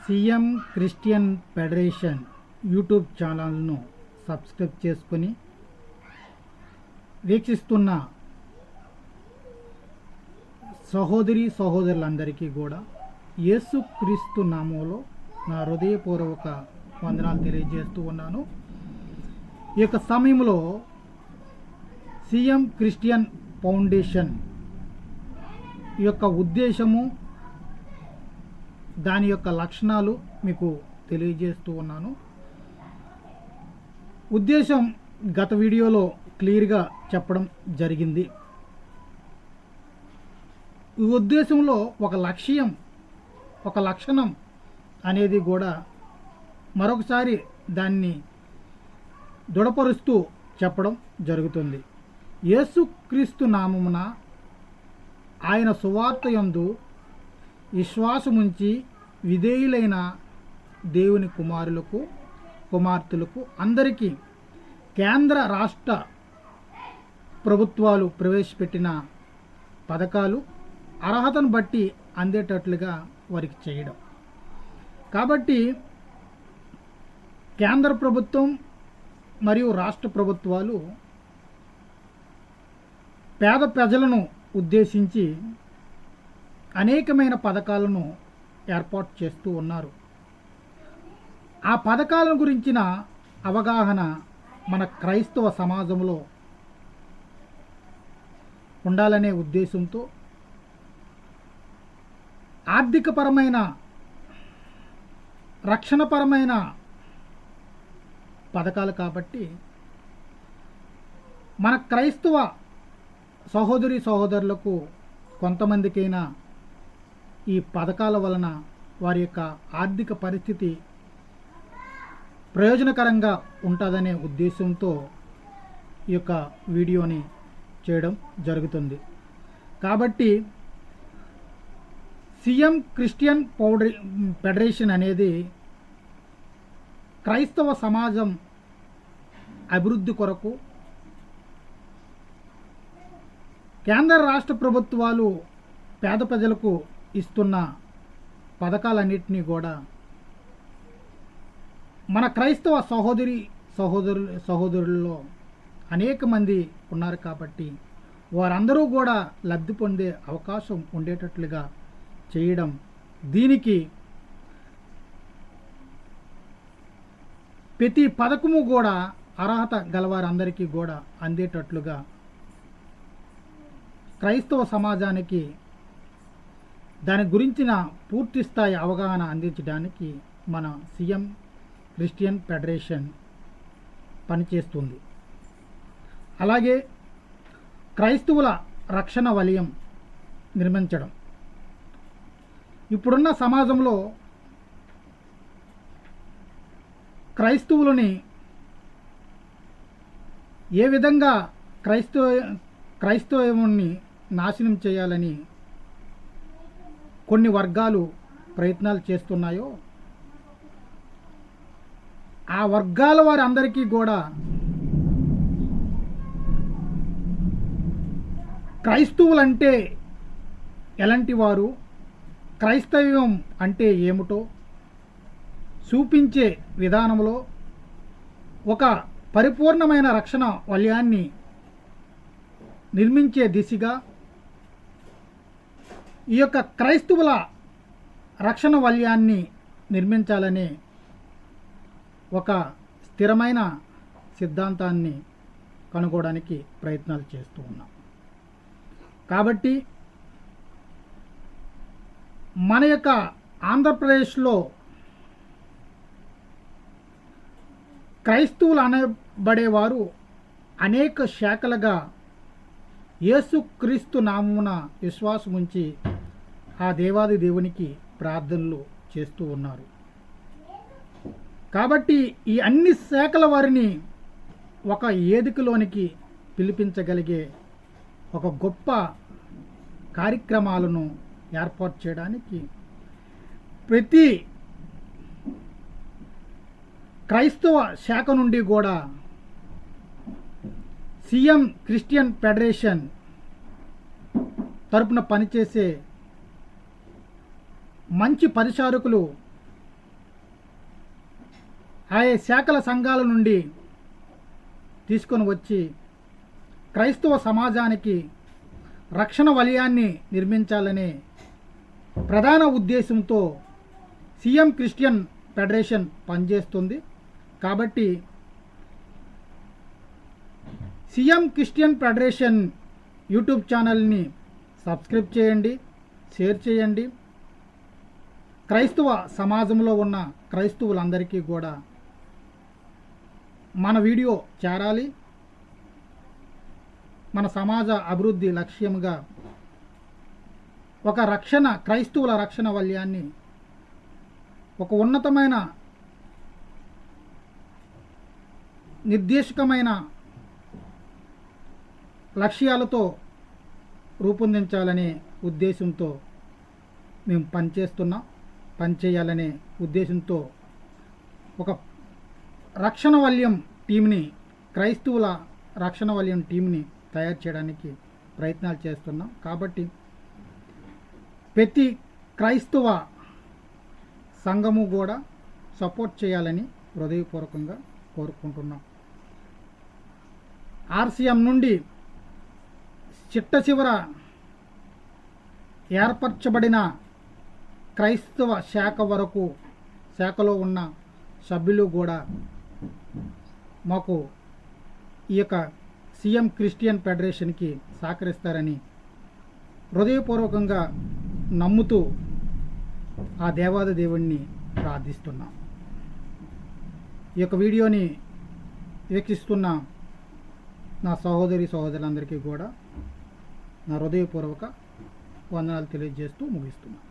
CM Christian federation YouTube ఛానల్ను subscribe చేసుకొని వీక్షిస్తున్న సహోదరులందరికీ కూడా యేసుక్రీస్తు నామంలో నా హృదయపూర్వక వందనాలు తెలియజేస్తూ ఉన్నాను. ఈ యొక్క సమయంలో సీఎం క్రిస్టియన్ ఫౌండేషన్ యొక్క ఉద్దేశము, దాని యొక్క లక్షణాలు మీకు తెలియజేస్తూ ఉన్నాను. ఉద్దేశం గత వీడియోలో క్లియర్గా చెప్పడం జరిగింది. ఈ ఉద్దేశంలో ఒక లక్ష్యం, ఒక లక్షణం అనేది కూడా మరొకసారి దాన్ని దృఢపరుస్తూ చెప్పడం జరుగుతుంది. యేసుక్రీస్తు నామమున ఆయన సువార్త యందు విశ్వాసముంచి విధేయులైన దేవుని కుమారులకు కుమార్తెలకు అందరికీ కేంద్ర రాష్ట్ర ప్రభుత్వాలు ప్రవేశపెట్టిన పథకాలు అర్హతను బట్టి అందేటట్లుగా వారికి చేయడం. కాబట్టి కేంద్ర ప్రభుత్వం మరియు రాష్ట్ర ప్రభుత్వాలు పేద ప్రజలను ఉద్దేశించి అనేకమైన పథకాలను ఏర్పాటు చేస్తూ ఉన్నారు. ఆ పథకాలను గురించిన అవగాహన మన క్రైస్తవ సమాజంలో ఉండాలనే ఉద్దేశంతో ఆర్థికపరమైన, రక్షణపరమైన పథకాలు కాబట్టి మన క్రైస్తవ సహోదరులకు కొంతమందికైనా ఈ పథకాల వలన వారి యొక్క ఆర్థిక పరిస్థితి ప్రయోజనకరంగా ఉంటుందనే ఉద్దేశంతో ఈ యొక్క వీడియోని చేయడం జరుగుతుంది. కాబట్టి సీఎం క్రిస్టియన్ ఫెడరేషన్ అనేది క్రైస్తవ సమాజం అభివృద్ధి కొరకు కేంద్ర రాష్ట్ర ప్రభుత్వాలు పేద ప్రజలకు ఇస్తున్న పథకాలన్నింటినీ కూడా మన క్రైస్తవ సహోదరుల్లో అనేక మంది ఉన్నారు కాబట్టి వారందరూ కూడా లబ్ధి పొందే అవకాశం ఉండేటట్లుగా చేయడం, దీనికి ప్రతి పథకము కూడా అర్హత గలవారందరికీ కూడా అందేటట్లుగా క్రైస్తవ సమాజానికి దాని గురించిన పూర్తి స్థాయి అవగాహన అందించడానికి మన సీఎం క్రిస్టియన్ ఫెడరేషన్ పనిచేస్తుంది. అలాగే క్రైస్తవుల రక్షణ వలయం నిర్మించడం. ఇప్పుడున్న సమాజంలో క్రైస్తవులని ఏ విధంగా క్రైస్తవాన్ని నాశనం చేయాలని కొన్ని వర్గాలు ప్రయత్నాలు చేస్తున్నాయో, ఆ వర్గాల వారి అందరికీ కూడా క్రైస్తవులంటే ఎలాంటి వారు, క్రైస్తవ్యం అంటే ఏమిటో చూపించే విధానంలో ఒక పరిపూర్ణమైన రక్షణ వలయాన్ని నిర్మించే దిశగా ఈ యొక్క క్రైస్తవుల రక్షణ వలయాన్ని నిర్మించాలనే ఒక స్థిరమైన సిద్ధాంతాన్ని కనుగొనడానికి ప్రయత్నాలు చేస్తూ ఉన్నాం. కాబట్టి మన యొక్క ఆంధ్రప్రదేశ్లో క్రైస్తవులు అనబడేవారు అనేక శాఖలుగా యేసుక్రీస్తు నామమున విశ్వాసం ఉంచి ఆ దేవాది దేవునికి ప్రార్థనలు చేస్తూ ఉన్నారు. కాబట్టి ఈ అన్ని శాఖల వారిని ఒక వేదికలోనికి పిలిపించగలిగే ఒక గొప్ప కార్యక్రమాలను ఏర్పాటు చేయడానికి ప్రతి క్రైస్తవ శాఖ నుండి కూడా సీఎం క్రిస్టియన్ ఫెడరేషన్ తరపున పనిచేసే మంచి పరిచారకులు ఆయా శాఖల సంఘాల నుండి తీసుకొని వచ్చి క్రైస్తవ సమాజానికి రక్షణ వలయాన్ని నిర్మించాలనే ప్రధాన ఉద్దేశంతో సీఎం క్రిస్టియన్ ఫెడరేషన్ పనిచేస్తుంది. కాబట్టి సీఎం క్రిస్టియన్ ఫెడరేషన్ యూట్యూబ్ ఛానల్ని సబ్స్క్రైబ్ చేయండి, షేర్ చేయండి. క్రైస్తవ సమాజంలో ఉన్న క్రైస్తవులందరికీ కూడా మన వీడియో చేరాలి. మన సమాజ అభివృద్ధి లక్ష్యంగా ఒక క్రైస్తవుల రక్షణ వలయాన్ని ఒక ఉన్నతమైన నిర్దేశకమైన లక్ష్యాలతో రూపొందించాలనే ఉద్దేశంతో మేము పనిచేయాలనే ఉద్దేశంతో ఒక రక్షణ వలయం టీంని, క్రైస్తవుల రక్షణ వలయం టీంని తయారు చేయడానికి ప్రయత్నాలు చేస్తున్నాం. కాబట్టి ప్రతి క్రైస్తవ సంఘము కూడా సపోర్ట్ చేయాలని హృదయపూర్వకంగా కోరుకుంటున్నాం. ఆర్సీఎం నుండి చిట్ట చివర ఏర్పరచబడిన క్రైస్తవ శాఖలో ఉన్న సభ్యులు కూడా మాకు ఈ యొక్క సీఎం క్రిస్టియన్ ఫెడరేషన్కి సహకరిస్తారని హృదయపూర్వకంగా నమ్ముతూ ఆ దేవాది దేవుణ్ణి ప్రార్థిస్తున్నాం. ఈ యొక్క వీడియోని వీక్షిస్తున్న నా సహోదరులందరికీ కూడా నా హృదయపూర్వక వందనాలు తెలియజేస్తూ ముగిస్తున్నాను.